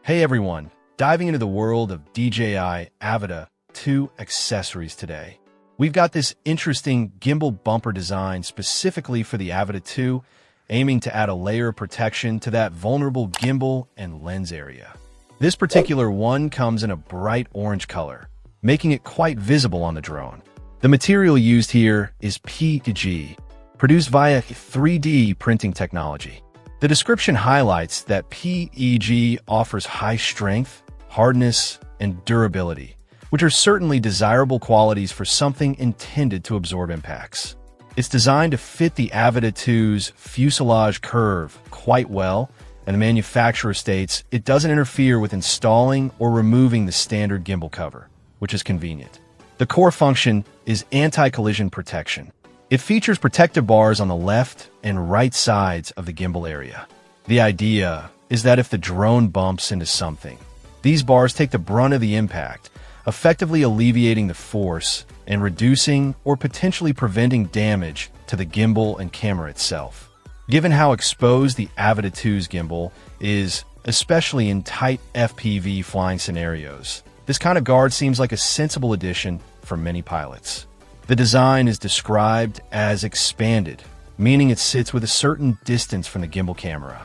Hey everyone, diving into the world of DJI Avata 2 accessories today. We've got this interesting gimbal bumper design specifically for the Avata 2, aiming to add a layer of protection to that vulnerable gimbal and lens area. This particular one comes in a bright orange color, making it quite visible on the drone. The material used here is PEG, produced via 3D printing technology. The description highlights that PEG offers high strength, hardness, and durability, which are certainly desirable qualities for something intended to absorb impacts. It's designed to fit the Avata 2's fuselage curve quite well, and the manufacturer states it doesn't interfere with installing or removing the standard gimbal cover, which is convenient. The core function is anti-collision protection. It features protective bars on the left and right sides of the gimbal area. The idea is that if the drone bumps into something, these bars take the brunt of the impact, effectively alleviating the force and reducing or potentially preventing damage to the gimbal and camera itself. Given how exposed the Avata 2's gimbal is, especially in tight FPV flying scenarios, this kind of guard seems like a sensible addition for many pilots. The design is described as expanded, meaning it sits with a certain distance from the gimbal camera.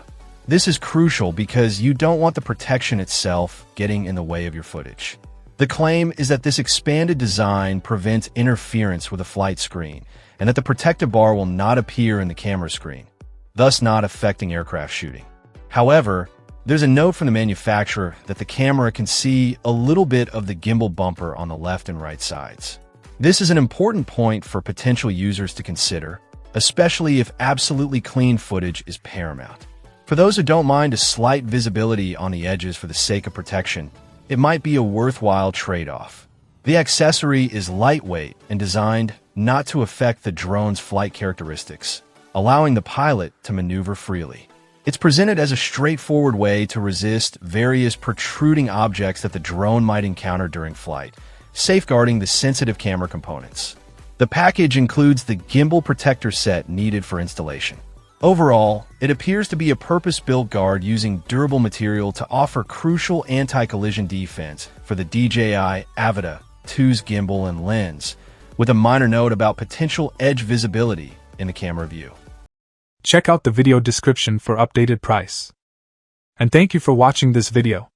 This is crucial because you don't want the protection itself getting in the way of your footage. The claim is that this expanded design prevents interference with the flight screen and that the protective bar will not appear in the camera screen, thus not affecting aircraft shooting. However, there's a note from the manufacturer that the camera can see a little bit of the gimbal bumper on the left and right sides. This is an important point for potential users to consider, especially if absolutely clean footage is paramount. For those who don't mind a slight visibility on the edges for the sake of protection, it might be a worthwhile trade-off. The accessory is lightweight and designed not to affect the drone's flight characteristics, allowing the pilot to maneuver freely. It's presented as a straightforward way to resist various protruding objects that the drone might encounter during flight, safeguarding the sensitive camera components. The package includes the gimbal protector set needed for installation. Overall, it appears to be a purpose-built guard using durable material to offer crucial anti-collision defense for the DJI Avata 2's gimbal and lens, with a minor note about potential edge visibility in the camera view. Check out the video description for updated price. And thank you for watching this video.